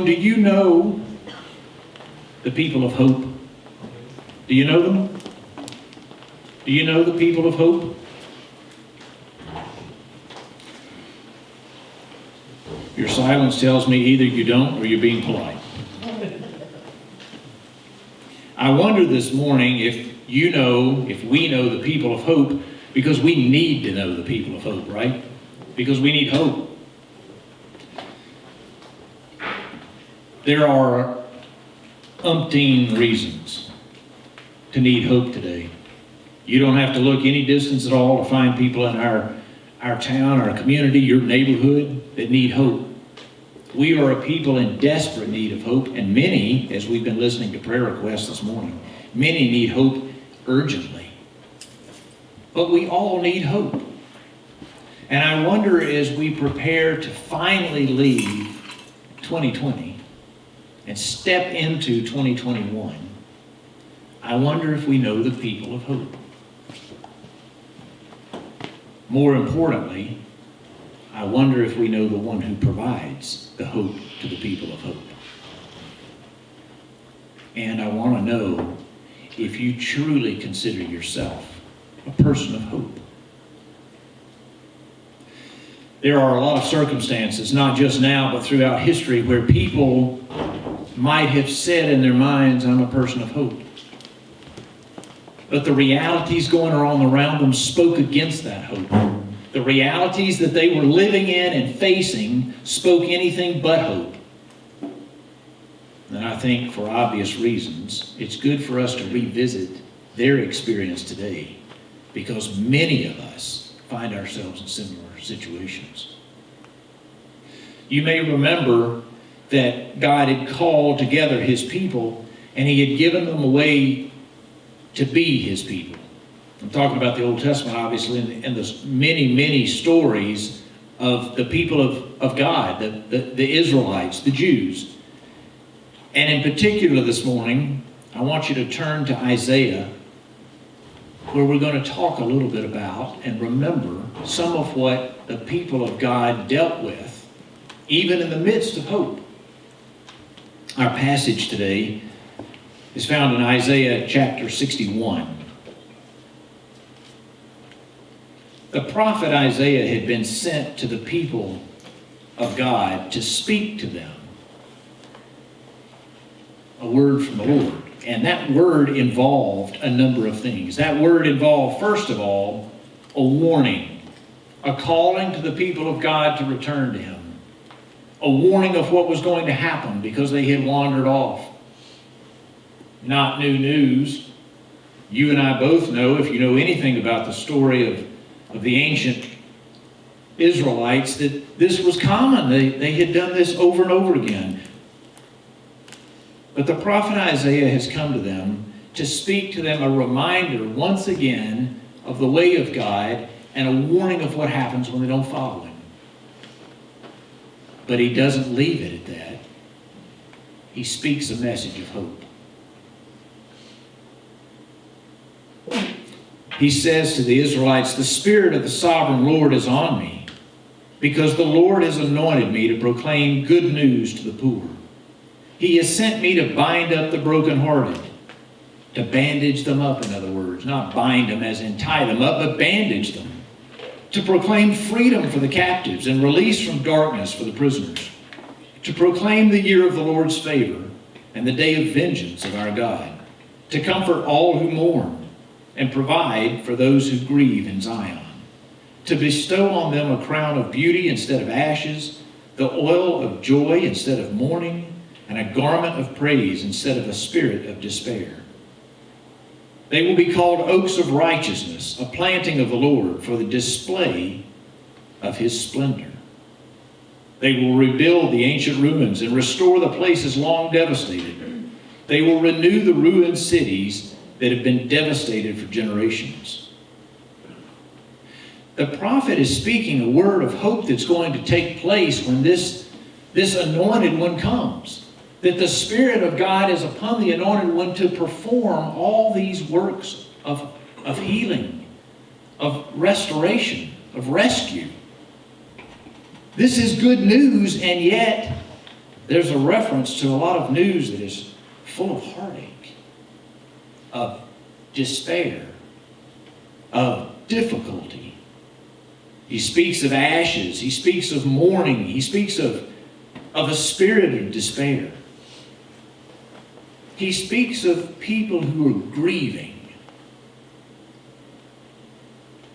do you know the people of hope? Do you know them? Do you know the people of hope? Your silence tells me either you don't or you're being polite. I wonder this morning if you know, if we know the people of hope, because we need to know the people of hope, right? Because we need hope. There are umpteen reasons to need hope today. You don't have to look any distance at all to find people in our town, our community, your neighborhood that need hope. We are a people in desperate need of hope, and many, as we've been listening to prayer requests this morning, many need hope urgently. But we all need hope. And I wonder, as we prepare to finally leave 2020 and step into 2021, I wonder if we know the people of hope. More importantly, I wonder if we know the one who provides the hope to the people of hope. And I want to know if you truly consider yourself a person of hope. There are a lot of circumstances, not just now, but throughout history, where people might have said in their minds, I'm a person of hope. But the realities going on around them spoke against that hope. The realities that they were living in and facing spoke anything but hope. And I think for obvious reasons, it's good for us to revisit their experience today, because many of us find ourselves in similar situations. You may remember that God had called together his people, and he had given them a way to be his people. I'm talking about the Old Testament, obviously, and the many, many stories of the people of God, the Israelites, the Jews. And in particular this morning, I want you to turn to Isaiah, where we're going to talk a little bit about and remember some of what the people of God dealt with, even in the midst of hope. Our passage today is found in Isaiah chapter 61. The prophet Isaiah had been sent to the people of God to speak to them a word from the Lord. And that word involved a number of things. That word involved, first of all, a warning, a calling to the people of God to return to him, a warning of what was going to happen because they had wandered off. Not new news. You and I both know, if you know anything about the story of the ancient Israelites, that this was common. They had done this over and over again. But the prophet Isaiah has come to them to speak to them a reminder once again of the way of God and a warning of what happens when they don't follow him. But he doesn't leave it at that. He speaks a message of hope. He says to the Israelites, the Spirit of the Sovereign Lord is on me, because the Lord has anointed me to proclaim good news to the poor. He has sent me to bind up the brokenhearted, to bandage them up, in other words. Not bind them as in tie them up, but bandage them. To proclaim freedom for the captives and release from darkness for the prisoners. To proclaim the year of the Lord's favor and the day of vengeance of our God. To comfort all who mourn and provide for those who grieve in Zion. To bestow on them a crown of beauty instead of ashes, the oil of joy instead of mourning, and a garment of praise instead of a spirit of despair. They will be called oaks of righteousness, a planting of the Lord for the display of his splendor. They will rebuild the ancient ruins and restore the places long devastated. They will renew the ruined cities that have been devastated for generations. The prophet is speaking a word of hope that's going to take place when this anointed one comes. That the Spirit of God is upon the anointed one to perform all these works of healing, of restoration, of rescue. This is good news, and yet there's a reference to a lot of news that is full of heartache, of despair, of difficulty. He speaks of ashes. He speaks of mourning. He speaks of a spirit of despair. He speaks of people who are grieving.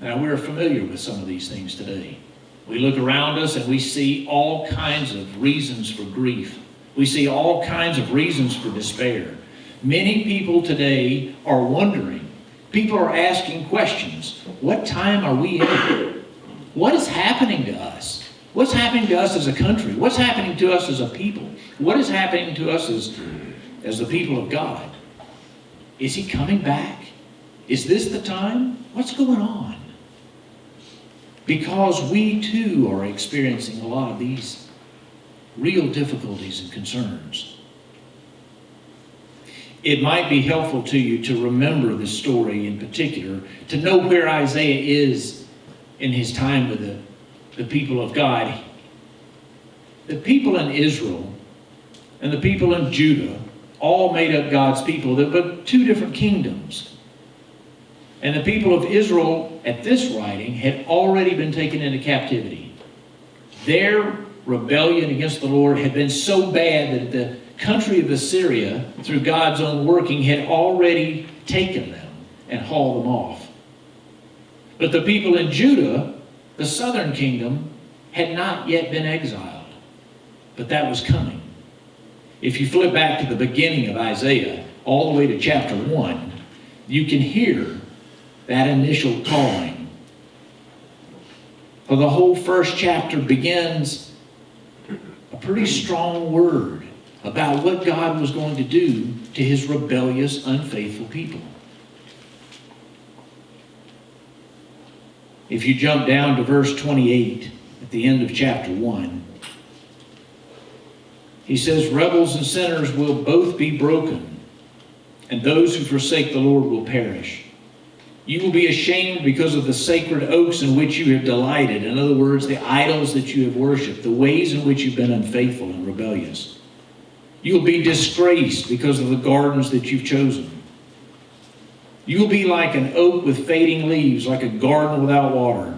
Now, we're familiar with some of these things today. We look around us and we see all kinds of reasons for grief. We see all kinds of reasons for despair. Many people today are wondering. People are asking questions. What time are we in? What is happening to us? What's happening to us as a country? What's happening to us as a people? What is happening to us as the people of God? Is he coming back? Is this the time? What's going on? Because we too are experiencing a lot of these real difficulties and concerns. It might be helpful to you to remember this story in particular, to know where Isaiah is in his time with the people of God. The people in Israel and the people in Judah all made up God's people, but two different kingdoms. And the people of Israel at this writing had already been taken into captivity. Their rebellion against the Lord had been so bad that the country of Assyria, through God's own working, had already taken them and hauled them off. But the people in Judah, the southern kingdom, had not yet been exiled. But that was coming. If you flip back to the beginning of Isaiah, all the way to chapter 1, you can hear that initial calling. For the whole first chapter begins a pretty strong word about what God was going to do to his rebellious, unfaithful people. If you jump down to verse 28 at the end of chapter 1, he says, rebels and sinners will both be broken, and those who forsake the Lord will perish. You will be ashamed because of the sacred oaks in which you have delighted. In other words, the idols that you have worshipped, the ways in which you've been unfaithful and rebellious. You'll be disgraced because of the gardens that you've chosen. You'll be like an oak with fading leaves, like a garden without water.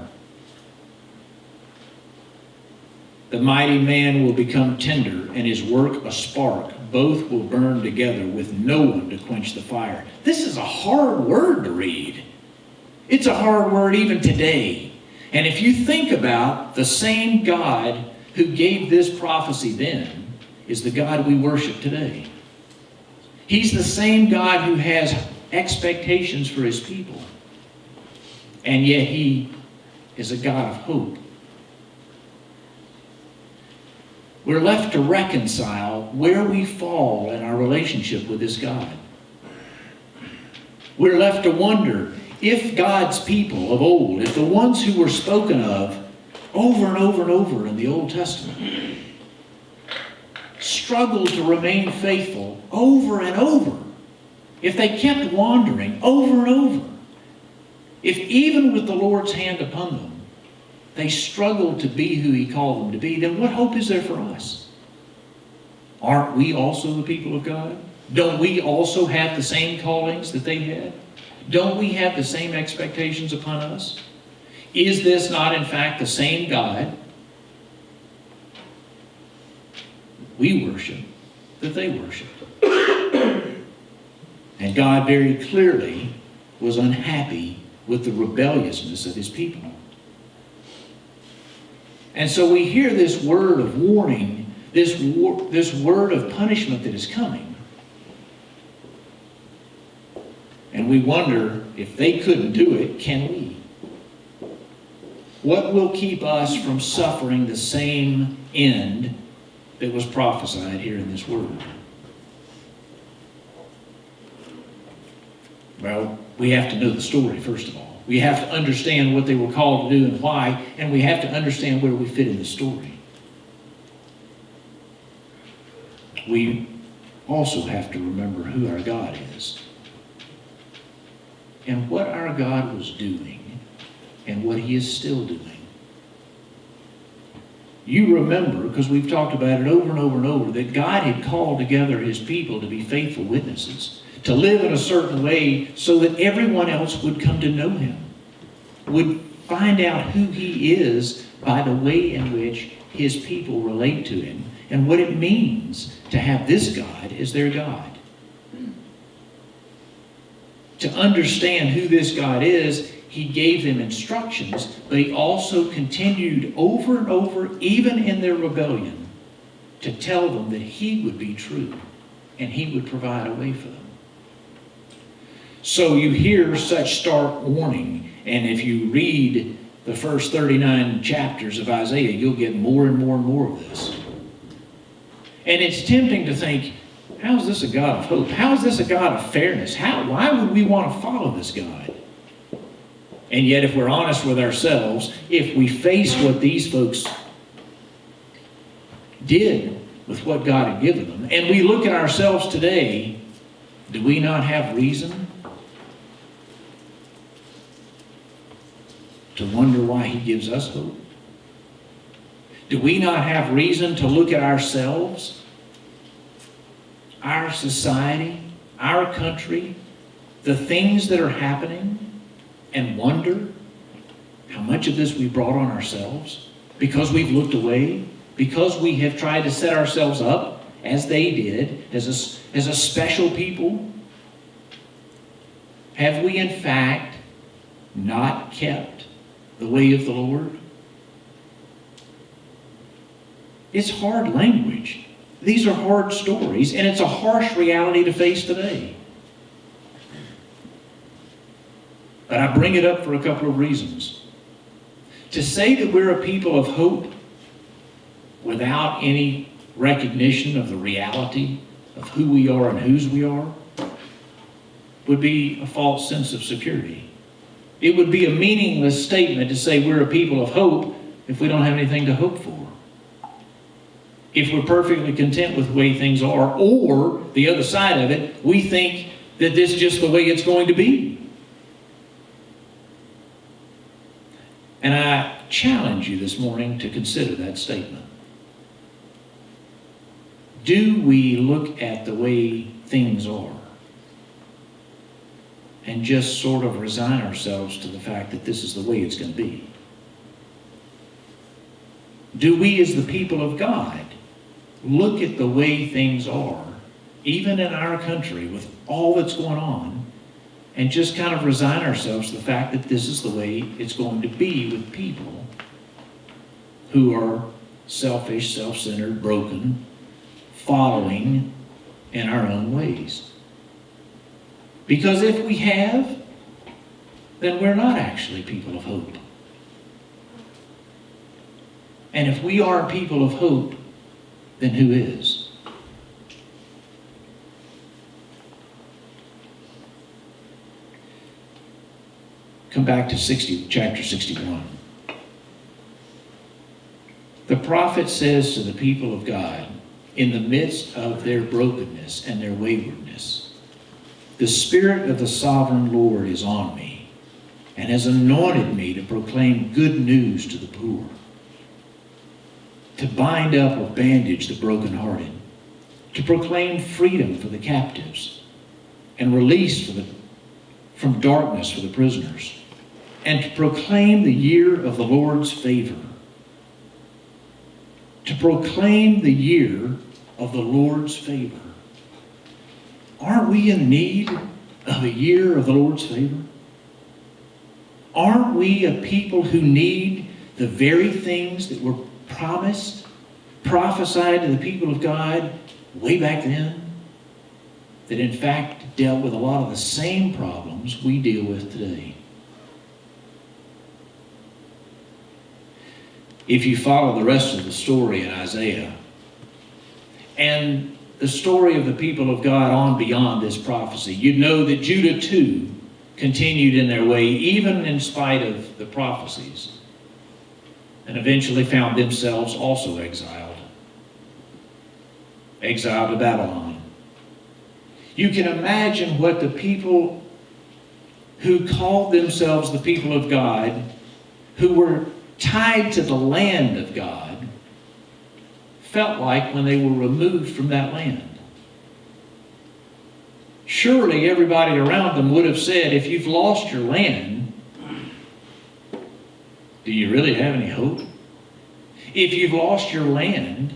The mighty man will become tender, and his work a spark. Both will burn together with no one to quench the fire. This is a hard word to read. It's a hard word even today. And if you think about the same God who gave this prophecy then is the God we worship today. He's the same God who has expectations for his people. And yet he is a God of hope. We're left to reconcile where we fall in our relationship with this God. We're left to wonder if God's people of old, if the ones who were spoken of over and over and over in the Old Testament, struggled to remain faithful over and over, if they kept wandering over and over, if even with the Lord's hand upon them, they struggled to be who he called them to be, then what hope is there for us? Aren't we also the people of God? Don't we also have the same callings that they had? Don't we have the same expectations upon us? Is this not, in fact, the same God we worship that they worship? And God very clearly was unhappy with the rebelliousness of his people. And so we hear this word of warning, this word of punishment that is coming. And we wonder, if they couldn't do it, can we? What will keep us from suffering the same end that was prophesied here in this word? Well, we have to know the story, first of all. We have to understand what they were called to do and why, and we have to understand where we fit in the story. We also have to remember who our God is, and what our God was doing, and what he is still doing. You remember, because we've talked about it over and over and over, that God had called together his people to be faithful witnesses, to live in a certain way so that everyone else would come to know him, would find out who he is by the way in which his people relate to him and what it means to have this God as their God. To understand who this God is, he gave them instructions, but he also continued over and over, even in their rebellion, to tell them that he would be true and he would provide a way for them. So you hear such stark warning, and if you read the first 39 chapters of Isaiah, you'll get more and more and more of this. And it's tempting to think, how is this a God of hope? How is this a God of fairness? Why would we want to follow this God? And yet, if we're honest with ourselves, if we face what these folks did with what God had given them, and we look at ourselves today, do we not have reason to wonder why he gives us hope? Do we not have reason to look at ourselves, our society, our country, the things that are happening, and wonder how much of this we brought on ourselves because we've looked away, because we have tried to set ourselves up as they did, as a special people? Have we in fact not kept the way of the Lord? It's hard language. These are hard stories, and it's a harsh reality to face today. But I bring it up for a couple of reasons. To say that we're a people of hope without any recognition of the reality of who we are and whose we are would be a false sense of security. It would be a meaningless statement to say we're a people of hope if we don't have anything to hope for. If we're perfectly content with the way things are, or the other side of it, we think that this is just the way it's going to be. And I challenge you this morning to consider that statement. Do we look at the way things are and just sort of resign ourselves to the fact that this is the way it's going to be? Do we, as the people of God, look at the way things are, even in our country with all that's going on, and just kind of resign ourselves to the fact that this is the way it's going to be with people who are selfish, self-centered, broken, following in our own ways? Because if we have, then we're not actually people of hope. And if we are people of hope, then who is? Come back to chapter 61. The prophet says to the people of God, in the midst of their brokenness and their waywardness, the Spirit of the sovereign Lord is on me and has anointed me to proclaim good news to the poor, to bind up or bandage the brokenhearted, to proclaim freedom for the captives and release from darkness for the prisoners, and to proclaim the year of the Lord's favor. To proclaim the year of the Lord's favor. Aren't we in need of a year of the Lord's favor? Aren't we a people who need the very things that were prophesied to the people of God way back then, that in fact dealt with a lot of the same problems we deal with today? If you follow the rest of the story in Isaiah, and the story of the people of God on beyond this prophecy, you'd know that Judah too continued in their way, even in spite of the prophecies, and eventually found themselves also exiled to Babylon. You can imagine what the people who called themselves the people of God, who were tied to the land of God, felt like when they were removed from that land. Surely everybody around them would have said, if you've lost your land, do you really have any hope? If you've lost your land,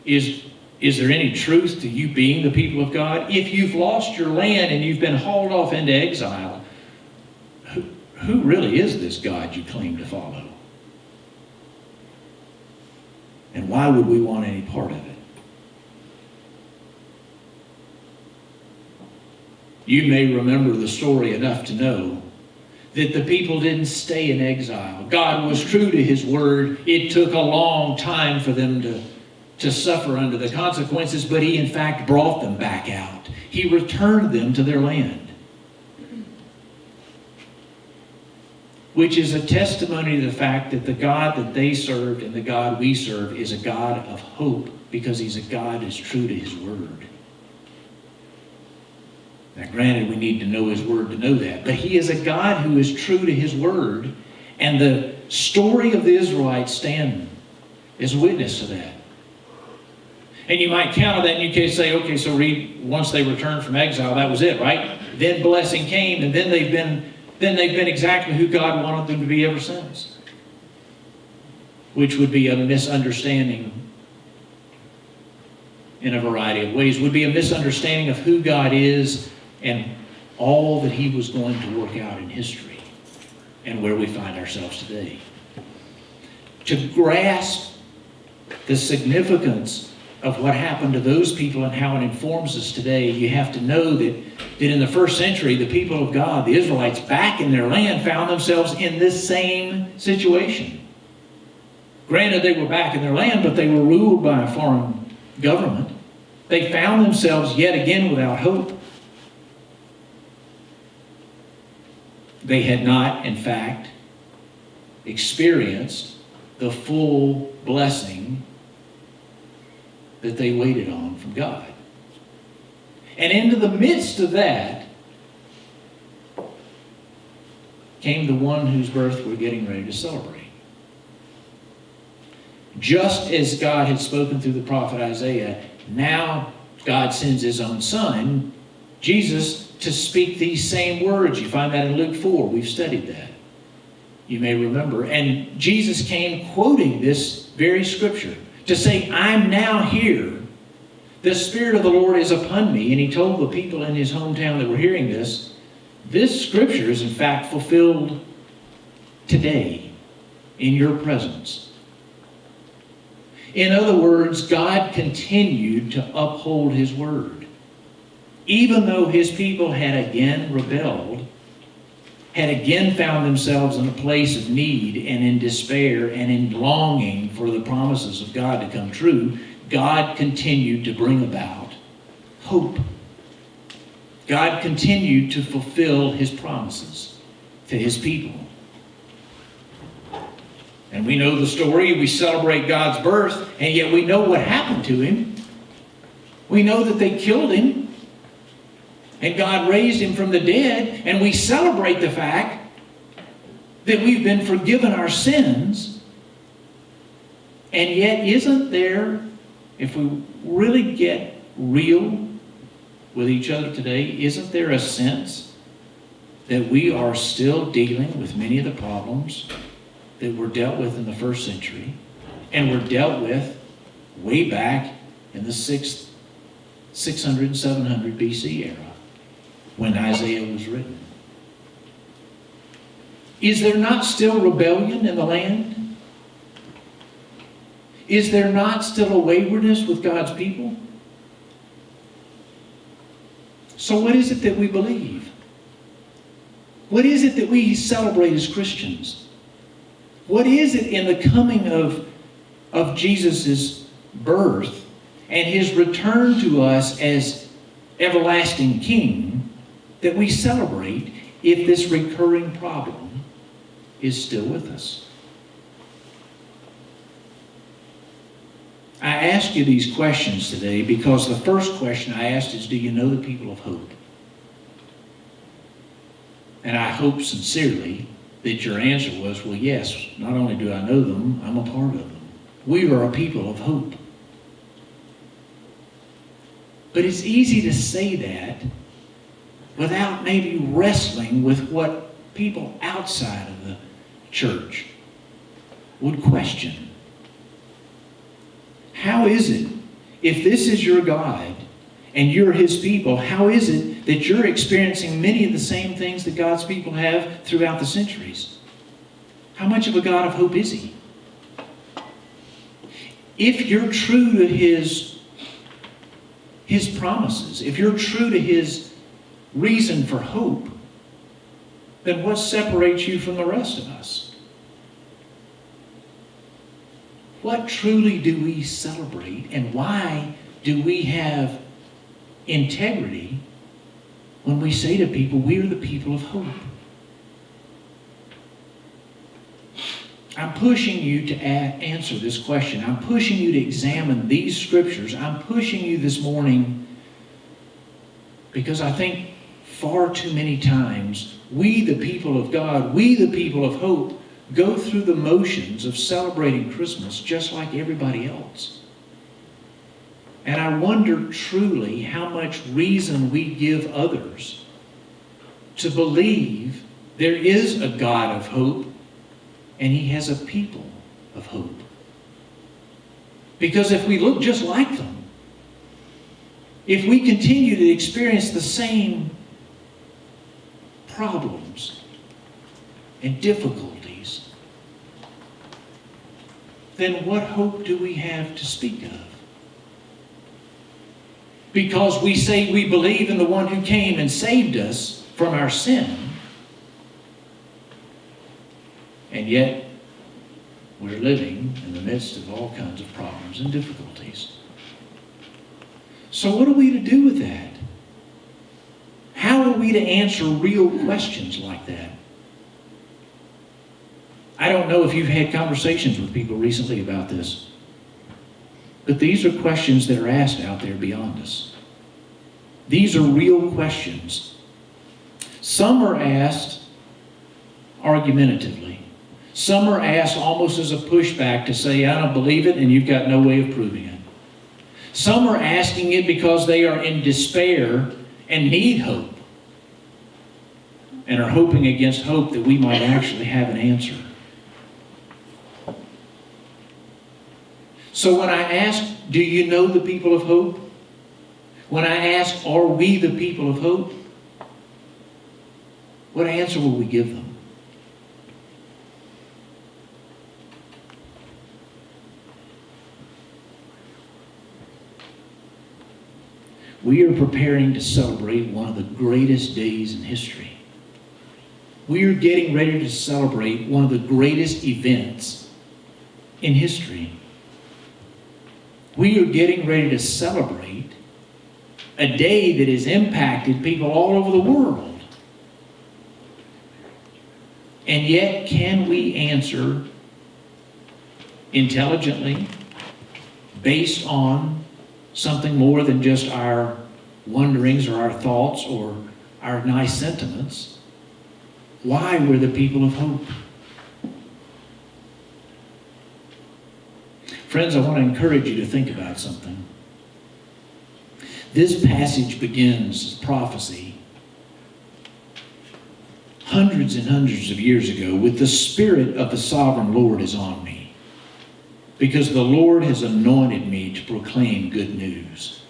is there any truth to you being the people of God? If you've lost your land and you've been hauled off into exile, who really is this God you claim to follow? And why would we want any part of it? You may remember the story enough to know that the people didn't stay in exile. God was true to his word. It took a long time for them to suffer under the consequences, but he in fact brought them back out. He returned them to their land, which is a testimony to the fact that the God that they served and the God we serve is a God of hope, because he's a God who's true to his word. Now, granted, we need to know his word to know that, but he is a God who is true to his word, and the story of the Israelites stand as witness to that. And you might counter that and you can say, okay, so Reed, once they returned from exile, that was it, right? Then blessing came, and then they've been exactly who God wanted them to be ever since, which would be a misunderstanding in a variety of ways, would be a misunderstanding of who God is and all that he was going to work out in history and where we find ourselves today. To grasp the significance of what happened to those people and how it informs us today, you have to know that in the first century, the people of God, the Israelites back in their land, found themselves in this same situation. Granted, they were back in their land, but they were ruled by a foreign government. They found themselves yet again without hope. They had not, in fact, experienced the full blessing that they waited on from God. And into the midst of that came the one whose birth we're getting ready to celebrate. Just as God had spoken through the prophet Isaiah, now God sends his own son, Jesus, to speak these same words. You find that in Luke 4. We've studied that. You may remember. And Jesus came quoting this very scripture to say, I'm now here. The Spirit of the Lord is upon me. And he told the people in his hometown that were hearing this scripture is in fact fulfilled today in your presence. In other words, God continued to uphold his word. Even though his people had again rebelled, had again found themselves in a place of need and in despair and in longing for the promises of God to come true, God continued to bring about hope. God continued to fulfill his promises to his people. And we know the story. We celebrate God's birth, and yet we know what happened to him. We know that they killed him, and God raised him from the dead, and we celebrate the fact that we've been forgiven our sins. And yet, isn't there, if we really get real with each other today, isn't there a sense that we are still dealing with many of the problems that were dealt with in the first century and were dealt with way back in the 600 and 700 BC era when Isaiah was written? Is there not still rebellion in the land? Is there not still a waywardness with God's people? So what is it that we believe? What is it that we celebrate as Christians? What is it in the coming of Jesus' birth and his return to us as everlasting King that we celebrate if this recurring problem is still with us? I ask you these questions today because the first question I asked is, do you know the people of hope? And I hope sincerely that your answer was, well, yes, not only do I know them, I'm a part of them. We are a people of hope. But it's easy to say that without maybe wrestling with what people outside of the church would question. How is it, if this is your God and you're His people, how is it that you're experiencing many of the same things that God's people have throughout the centuries? How much of a God of hope is He? If you're true to His promises, if you're true to His reason for hope, then what separates you from the rest of us? What truly do we celebrate, and why do we have integrity when we say to people, we are the people of hope? I'm pushing you to answer this question. I'm pushing you to examine these scriptures. I'm pushing you this morning because I think far too many times we, the people of God, we, the people of hope, go through the motions of celebrating Christmas just like everybody else. And I wonder truly how much reason we give others to believe there is a God of hope and He has a people of hope. Because if we look just like them, if we continue to experience the same problems and difficulties, then what hope do we have to speak of? Because we say we believe in the one who came and saved us from our sin, and yet we're living in the midst of all kinds of problems and difficulties. So what are we to do with that? How are we to answer real questions like that? I don't know if you've had conversations with people recently about this, but these are questions that are asked out there beyond us. These are real questions. Some are asked argumentatively. Some are asked almost as a pushback to say, I don't believe it, and you've got no way of proving it. Some are asking it because they are in despair and need hope, and are hoping against hope that we might actually have an answer. So when I ask, do you know the people of hope? When I ask, are we the people of hope? What answer will we give them? We are preparing to celebrate one of the greatest days in history. We are getting ready to celebrate one of the greatest events in history. We are getting ready to celebrate a day that has impacted people all over the world. And yet, can we answer intelligently, based on something more than just our wonderings or our thoughts or our nice sentiments, why we're the people of hope? Friends, I want to encourage you to think about something. This passage begins as prophecy hundreds and hundreds of years ago with the Spirit of the Sovereign Lord is on me, because the Lord has anointed me to proclaim good news.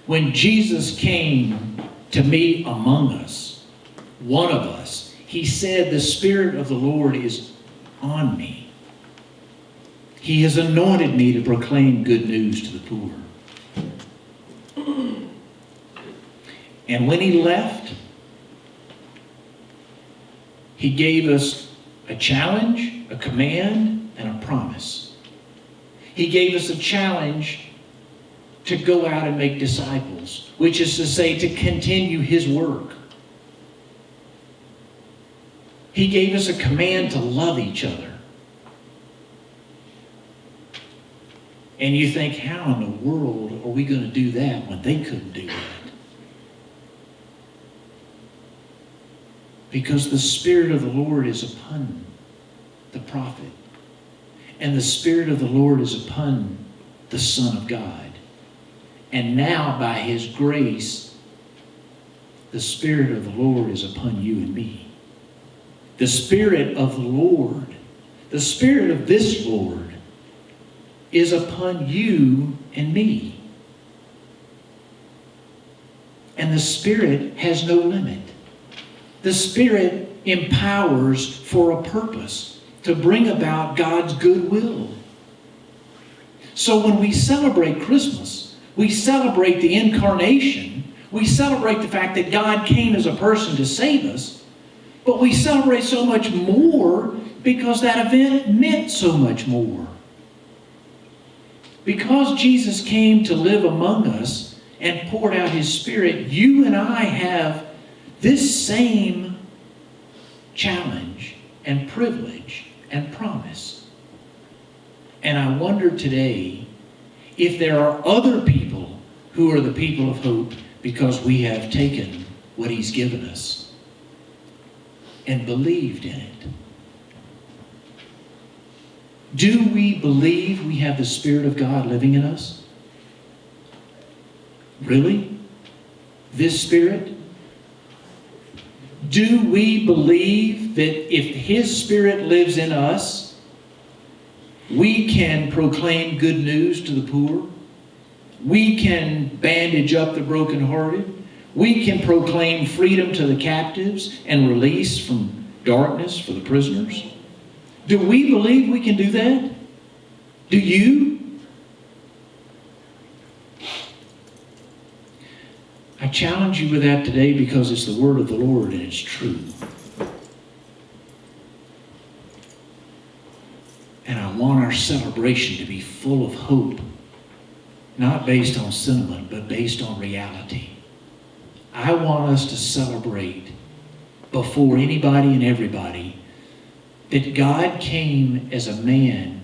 When Jesus came to meet among us, one of us, He said, the Spirit of the Lord is on me. He has anointed me to proclaim good news to the poor. And when He left, He gave us a challenge, a command, and a promise. He gave us a challenge to go out and make disciples, which is to say, to continue His work. He gave us a command to love each other. And you think, how in the world are we going to do that when they couldn't do that? Because the Spirit of the Lord is upon the prophet. And the Spirit of the Lord is upon the Son of God. And now, by His grace, the Spirit of the Lord is upon you and me. The Spirit of the Lord, the Spirit of this Lord, is upon you and me. And the Spirit has no limit. The Spirit empowers for a purpose, to bring about God's goodwill. So when we celebrate Christmas, we celebrate the incarnation. We celebrate the fact that God came as a person to save us. But we celebrate so much more because that event meant so much more. Because Jesus came to live among us and poured out His Spirit, you and I have this same challenge and privilege and promise. And I wonder today if there are other people who are the people of hope because we have taken what He's given us and believed in it. Do we believe we have the Spirit of God living in us? Really? This Spirit? Do we believe that if His Spirit lives in us, we can proclaim good news to the poor? We can bandage up the brokenhearted? We can proclaim freedom to the captives and release from darkness for the prisoners? Do we believe we can do that? Do you? I challenge you with that today because it's the word of the Lord and it's true. And I want our celebration to be full of hope, not based on sentiment, but based on reality. I want us to celebrate before anybody and everybody that God came as a man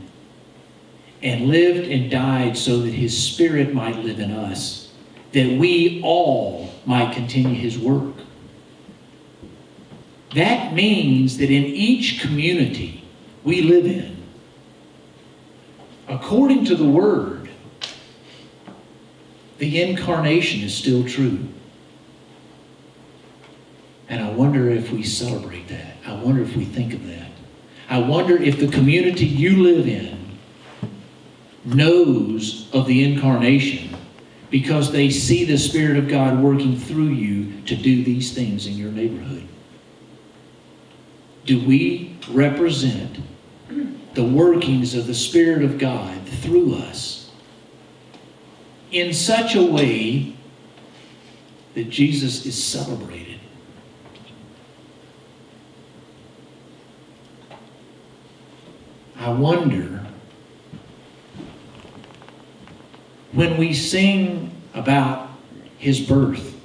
and lived and died so that His Spirit might live in us, that we all might continue His work. That means that in each community we live in, according to the Word, the incarnation is still true. And I wonder if we celebrate that. I wonder if we think of that. I wonder if the community you live in knows of the incarnation because they see the Spirit of God working through you to do these things in your neighborhood. Do we represent the workings of the Spirit of God through us in such a way that Jesus is celebrated? I wonder, when we sing about His birth,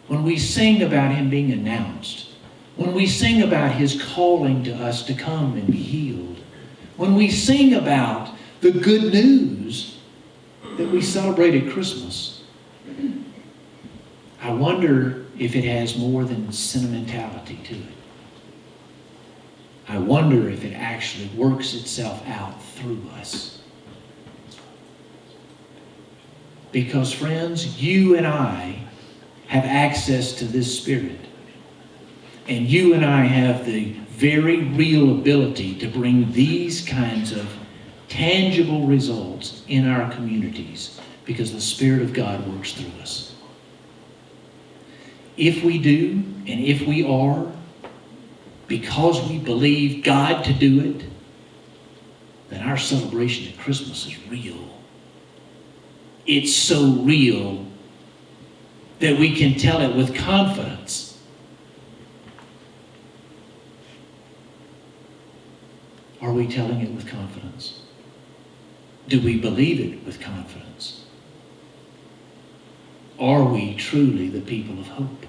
when we sing about Him being announced, when we sing about His calling to us to come and be healed, when we sing about the good news that we celebrate at Christmas, I wonder if it has more than sentimentality to it. I wonder if it actually works itself out through us. Because, friends, you and I have access to this Spirit. And you and I have the very real ability to bring these kinds of tangible results in our communities because the Spirit of God works through us. If we do, and if we are, because we believe God to do it, then our celebration at Christmas is real. It's so real that we can tell it with confidence. Are we telling it with confidence? Do we believe it with confidence? Are we truly the people of hope?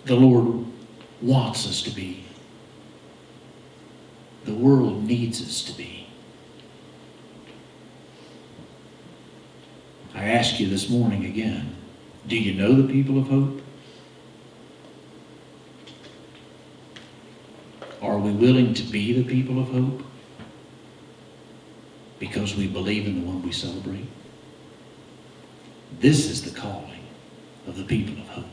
The Lord wants us to be. The world needs us to be. I ask you this morning again, do you know the people of hope? Are we willing to be the people of hope? because we believe in the one we celebrate. This is the calling of the people of hope.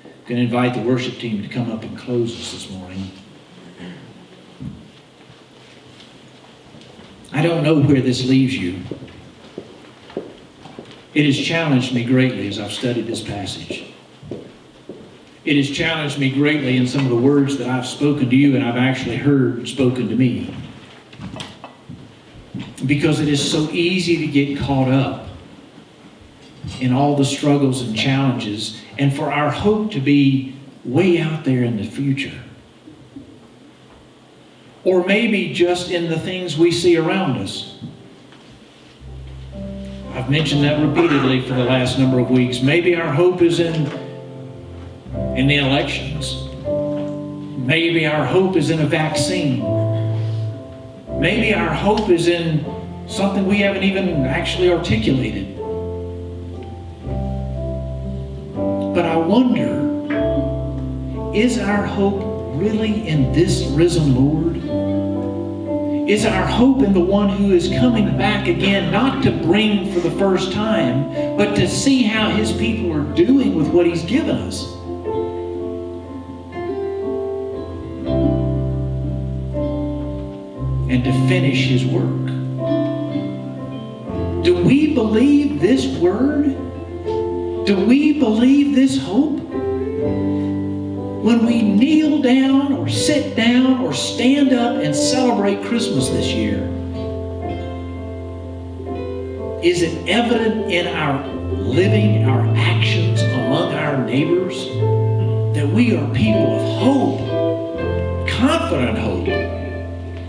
I'm going to invite the worship team to come up and close us this morning. I don't know where this leaves you. It has challenged me greatly as I've studied this passage. It has challenged me greatly in some of the words that I've spoken to you and I've actually heard spoken to me. Because it is so easy to get caught up in all the struggles and challenges and for our hope to be way out there in the future. Or maybe just in the things we see around us. I've mentioned that repeatedly for the last number of weeks. Maybe our hope is in the elections. Maybe our hope is in a vaccine. Maybe our hope is in something we haven't even actually articulated. But I wonder, is our hope really in this risen Lord? Is our hope in the one who is coming back again, not to bring for the first time, but to see how his people are doing with what he's given us? And to finish his work. Do we believe this word? Do we believe this hope? When we kneel down or sit down or stand up and celebrate Christmas this year, is it evident in our living, our actions among our neighbors, that we are people of hope, confident hope,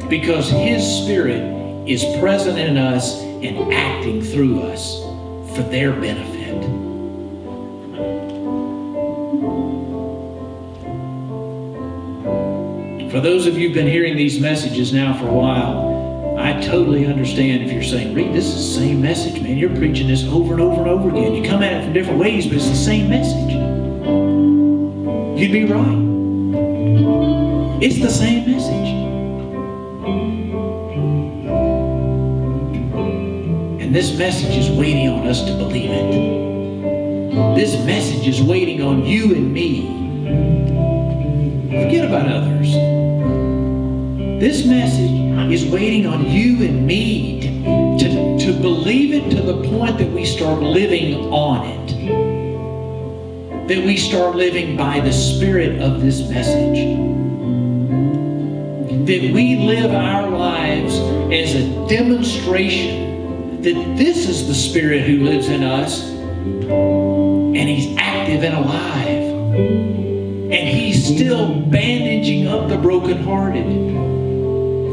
because his Spirit is present in us and acting through us for their benefit? For those of you who've been hearing these messages now for a while, I totally understand if you're saying, Reed, this is the same message, man. You're preaching this over and over and over again. You come at it from different ways, but it's the same message. You'd be right. It's the same message. And this message is waiting on us to believe it. This message is waiting on you and me. Forget about others. This message is waiting on you and me to believe it to the point that we start living on it. That we start living by the Spirit of this message. That we live our lives as a demonstration that this is the Spirit who lives in us, and he's active and alive. And he's still bandaging up the brokenhearted.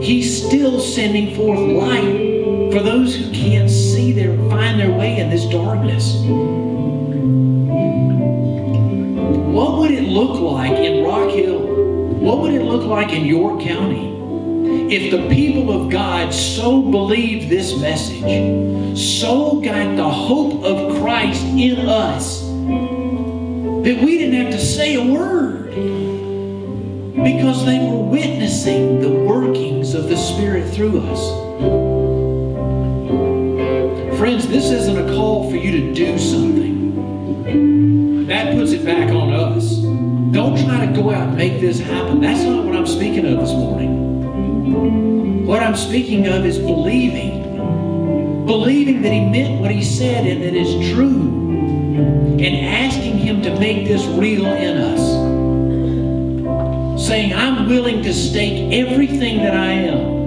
He's still sending forth light for those who can't find their way in this darkness. What would it look like in Rock Hill? What would it look like in York County if the people of God so believed this message, so got the hope of Christ in us, that we didn't have to say a word because they were witnessing the workings of the Spirit through us? Friends, this isn't a call for you to do something. That puts it back on us. Don't try to go out and make this happen. That's not what I'm speaking of this morning. What I'm speaking of is believing. Believing that he meant what he said and that it's true. And asking him to make this real in us. Saying, I'm willing to stake everything that I am.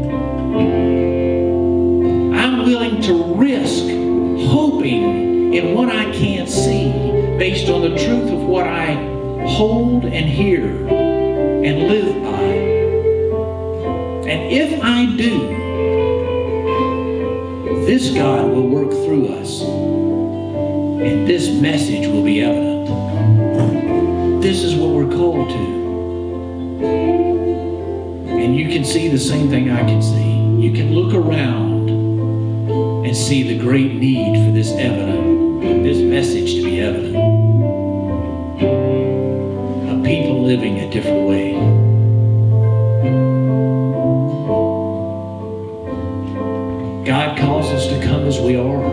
I'm willing to risk hoping in what I can't see based on the truth of what I hold and hear and live by. And if I do, this God will work through us. And this message will be evident. This is what we're called to. And you can see the same thing I can see. You can look around and see the great need for this message to be evident. A people living a different way. as we are,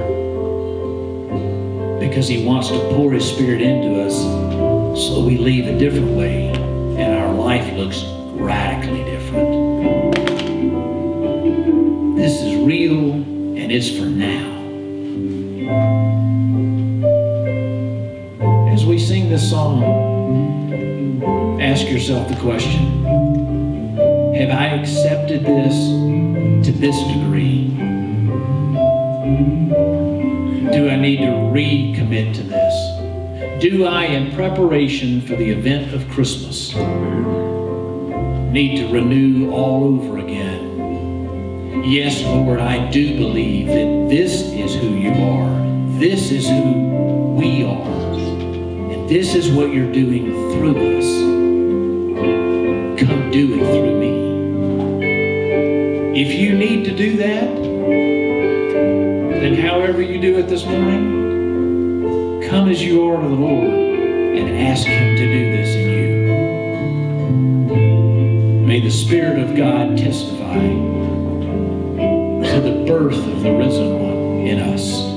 because He wants to pour His Spirit into us so we leave a different way and our life looks radically different. This is real and it's for now. As we sing this song, ask yourself the question, have I accepted this to this degree? Do I need to recommit to this? Do I, in preparation for the event of Christmas, need to renew all over again? Yes, Lord, I do believe that this is who you are. This is who we are. And this is what you're doing through us. Come do it through me. If you need to do that, then however you do it this morning, come as you are to the Lord and ask Him to do this in you. May the Spirit of God testify to the birth of the risen one in us.